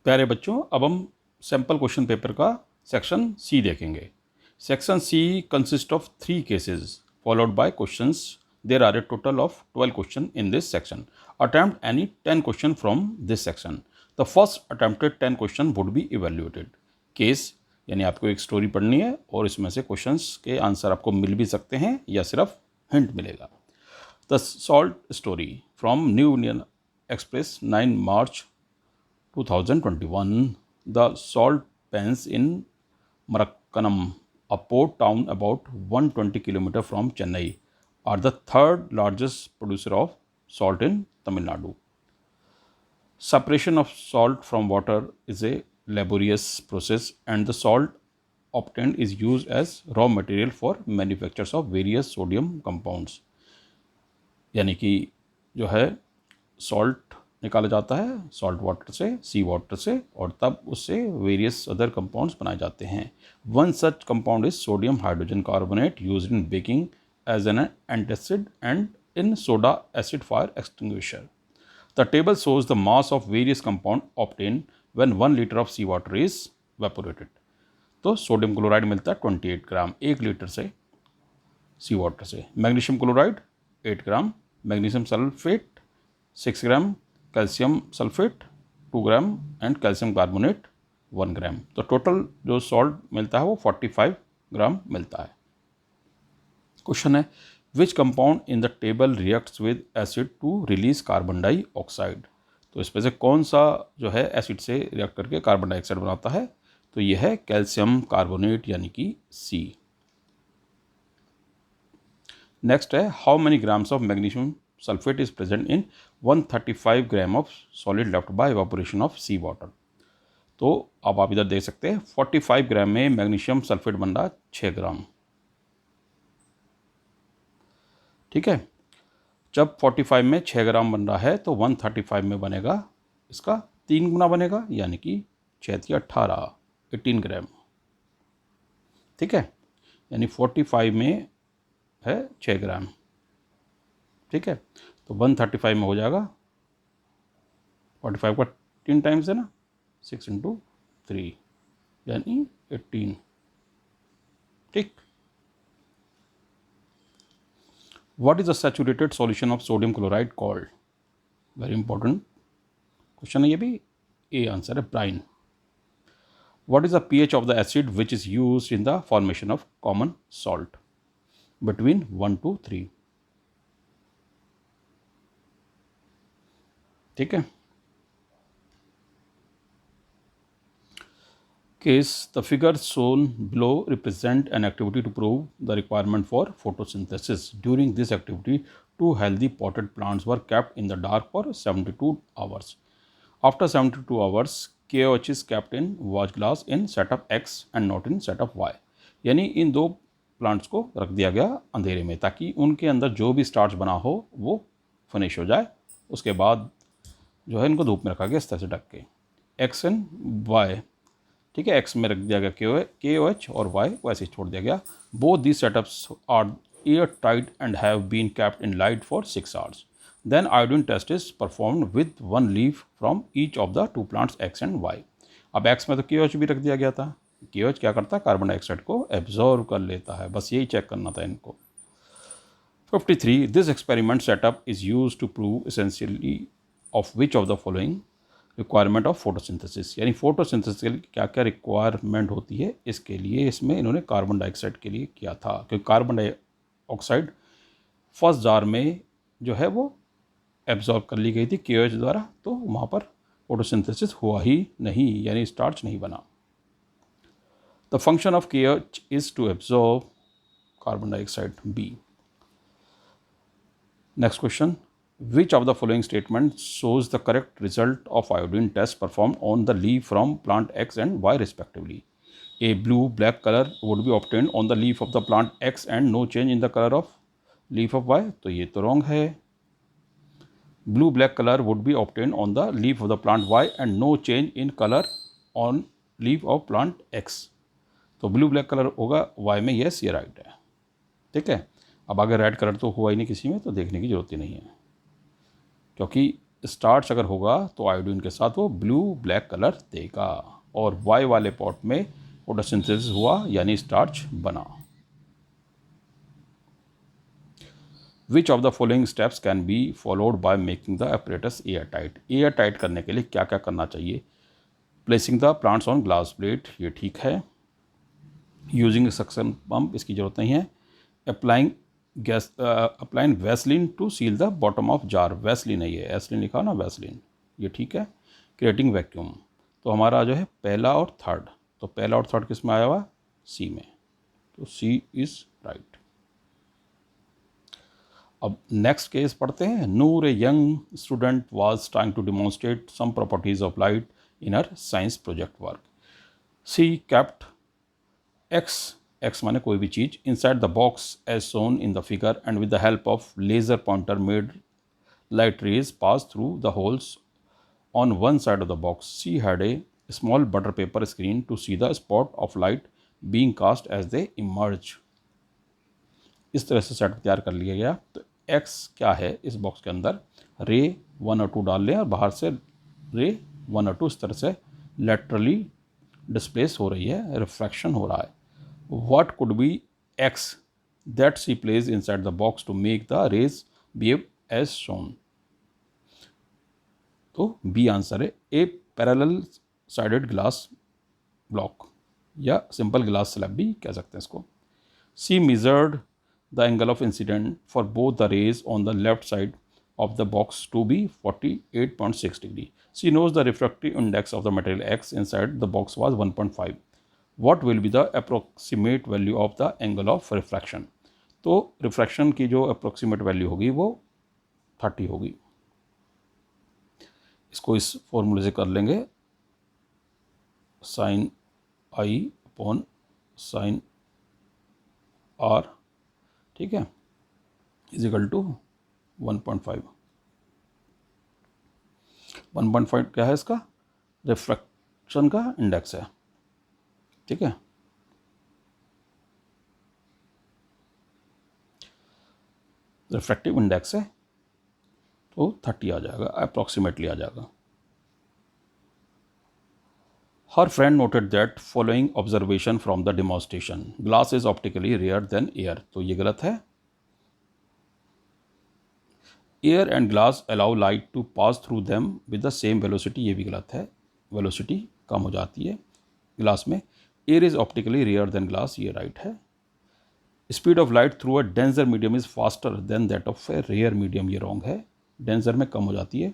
प्यारे बच्चों, अब हम सैम्पल क्वेश्चन पेपर का सेक्शन सी देखेंगे। Section C consist of 3 cases followed by questions. There are a total of 12 question in this section. Attempt any 10 question from this section. The first attempted 10 question would be evaluated. Case यानी आपको एक story पढ़नी है और इसमें से questions के answer आपको मिल भी सकते हैं या सिर्फ हिंट मिलेगा। The salt story from new Indian express 9 March 2021. The salt pans in Marakkanam, a port town about 120 km from Chennai, are the third largest producer of salt in Tamil Nadu. Separation of salt from water is a laborious process, and the salt obtained is used as raw material for manufactures of various sodium compounds. यानी कि जो है salt निकाला जाता है salt water से, सी water से, और तब उससे वेरियस अदर कंपाउंड्स बनाए जाते हैं। One such compound is sodium hydrogen carbonate used in baking as an antacid and in soda acid fire extinguisher. The table shows the mass of various compound obtain when 1 litre of sea water is evaporated. तो sodium chloride मिलता है 28 ग्राम 1 litre से सी water से। Magnesium chloride 8 gram, magnesium sulphate 6 gram, calcium sulphate 2 gram and calcium carbonate 1 ग्राम। तो total जो salt मिलता है वो 45 ग्राम मिलता है। क्वेश्चन है which compound in the table reacts with acid to release carbon dioxide. तो इसमें से कौन सा जो है एसिड से रिएक्ट करके कार्बन डाइऑक्साइड बनाता है? तो यह है कैल्शियम कार्बोनेट यानी कि सी। नेक्स्ट है how many grams of magnesium sulphate is present in 135 gram of solid left by evaporation of sea water. तो अब आप इधर देख सकते हैं 45 ग्राम में मैग्नीशियम सल्फेट बन रहा है 6 ग्राम। ठीक है, जब 45 में 6 ग्राम बन रहा है तो 135 में बनेगा इसका 3 गुना बनेगा, यानी कि 6 या 18 ग्राम। ठीक है, यानी 45 में है 6 ग्राम। ठीक है, तो 135 में हो जाएगा 45 का 3 टाइम्स है ना, 6 × 3 यानी 18। ठीक, what is the saturated solution of sodium chloride called? Very important question है ये भी। ए आंसर है brine. What is the pH of the acid which is used in the formation of common salt? Between 1 to 3। ठीक है, case the figure shown below represent an activity to prove the requirement for photosynthesis. During this activity 2 healthy potted plants were kept in the dark for 72 hours. After 72 hours, KOH is kept in watch glass in setup X and not in setup Y. यानी इन 2 plants को रख दिया गया अंधेरे में ताकि उनके अंदर जो भी स्टार्च बना हो वो फिनिश हो जाए। उसके बाद जो है इनको धूप में रखा गया इस तरह से ढक के, एक्स एंड वाई। ठीक है, एक्स में रख दिया गया KOH और वाई वैसे ही छोड़ दिया गया। Both these setups are air tight and have been kept in light for 6 hours. Then iodine test is performed with 1 leaf from each of the 2 plants x and y. अब x में तो KOH भी रख दिया गया था। KOH क्या करता है? कार्बन डाइऑक्साइड को एब्जॉर्व कर लेता है, बस यही चेक करना था इनको। 53. This experiment setup is use to prove essentially of which of the following requirement of photosynthesis. यानी फोटोसिंथेसिस के लिए क्या क्या रिक्वायरमेंट होती है, इसके लिए इसमें इन्होंने कार्बन डाइऑक्साइड के लिए किया था, क्योंकि कार्बन डाइऑक्साइड फर्स्ट जार में जो है वो एब्जॉर्ब कर ली गई थी KOH द्वारा, तो वहाँ पर फोटोसिंथेसिस हुआ ही नहीं, यानी स्टार्च नहीं बना। The function of KOH is to absorb carbon dioxide B। Next question, which of the following statement shows the correct result of iodine test performed on the leaf from plant X and Y respectively? A blue black color would be obtained on the leaf of the plant X and no change in the color of leaf of Y। तो ये तो wrong है। Blue black color would be obtained on the leaf of the plant Y and no change in color on leaf of plant X। तो blue black color होगा Y में, yes ये right है। ठीक है, अब अगर रेड कलर तो हुआ ही नहीं किसी में तो देखने की जरूरत ही नहीं है, क्योंकि स्टार्च अगर होगा तो आयोडीन के साथ वो ब्लू ब्लैक कलर देगा, और वाई वाले पॉट में फोटोसिंथेसिस हुआ यानी स्टार्च बना। विच of the following steps can be followed by making the apparatus air tight. Air tight करने के लिए क्या क्या करना चाहिए? Placing the plants on glass plate, ये ठीक है। यूजिंग सक्शन पंप, इसकी ज़रूरत नहीं है। Applying Vaseline to seal the bottom of jar, Vaseline है ये, एसलिन लिखा ना, वैसलिन, ये ठीक है। क्रिएटिंग वैक्यूम, तो हमारा जो है पहला और थर्ड, तो पहला और थर्ड किस में आया हुआ? सी में, तो सी इज़ राइट। अब नेक्स्ट केस पढ़ते हैं। Noor, a young student was trying to demonstrate some properties of light in her science project work. She kept x माने कोई भी चीज inside the box as shown in the figure and with the help of laser pointer made light rays pass through the holes on one side of the box. She had a small butter paper screen to see the spot of light being cast as they emerge. इस तरह से set तैयार कर लिया गया। तो x क्या है इस बॉक्स के अंदर? रे 1 और 2 डाल लें और बाहर से रे 1 और 2 इस तरह से लेटरली डिस्प्लेस हो रही है, रिफ्रैक्शन हो रहा है। What could be x that she placed inside the box to make the rays behave as shown? तो बी आंसर है। A parallel sided glass block या सिंपल ग्लास स्लैब भी कह सकते हैं इसको। She measured the angle of incident for both the rays on the left side of the box to be 48.6 degree. She notes the refractive index of the material x inside the box was 1.5। What will be the approximate value of the angle of refraction? तो refraction की जो approximate value होगी वो 30 होगी। इसको इस फॉर्मूले से कर लेंगे, sine i upon sine r, ठीक है, इज इक्वल टू 1.5। 1.5 क्या है इसका? रिफ्रैक्शन का इंडेक्स है, ठीक है। रिफ्रैक्टिव इंडेक्स है तो 30 आ जाएगा, अप्रॉक्सीमेटली आ जाएगा। Her friend noted that following observation from the demonstration, glass is optically rare than air, तो ये गलत है। Air and glass allow light to pass through them with the same velocity, ये भी गलत है, वेलोसिटी कम हो जाती है ग्लास में। Air is optically rare than glass, ये राइट है। Speed of light through a denser medium is faster than that of a rare medium, ये रॉन्ग है, डेंसर में कम हो जाती है।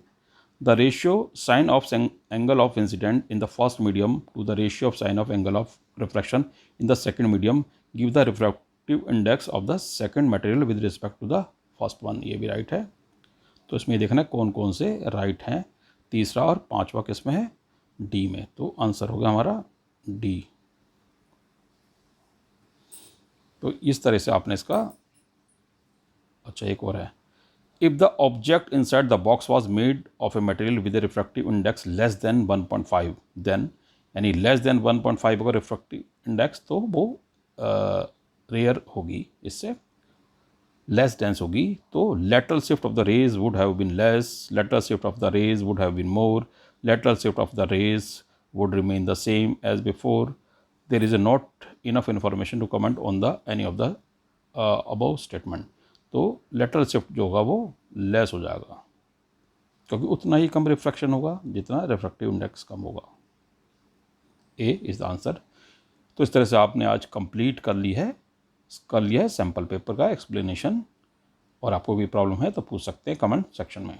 The ratio sine of angle of incident in the first medium to the ratio of sine of angle of refraction in the second medium give the refractive index of the second material with respect to the first one, ये भी right है। तो इसमें देखना कौन कौन से right हैं, तीसरा और पांचवा किस में है? डी में, तो आंसर होगा हमारा डी। तो इस तरह से आपने इसका, अच्छा एक और है, if the object inside the box was made of a material with a refractive index less than 1.5 then, यानी लेस देन 1.5 अगर रिफ्रैक्टिव इंडेक्स तो वो रेयर होगी, इससे लेस डेंस होगी। तो lateral shift of the rays would have been less, lateral shift of the rays would have been more, lateral shift of the rays would remain the same as before. There is not enough information to comment on the any of the above statement. तो lateral shift जो होगा वो less हो जाएगा क्योंकि उतना ही कम refraction होगा जितना रिफ्रैक्टिव इंडेक्स कम होगा। ए इज द आंसर। तो इस तरह से आपने आज कंप्लीट कर लिया है सैम्पल पेपर का एक्सप्लेनेशन, और आपको भी प्रॉब्लम है तो पूछ सकते हैं कमेंट सेक्शन में।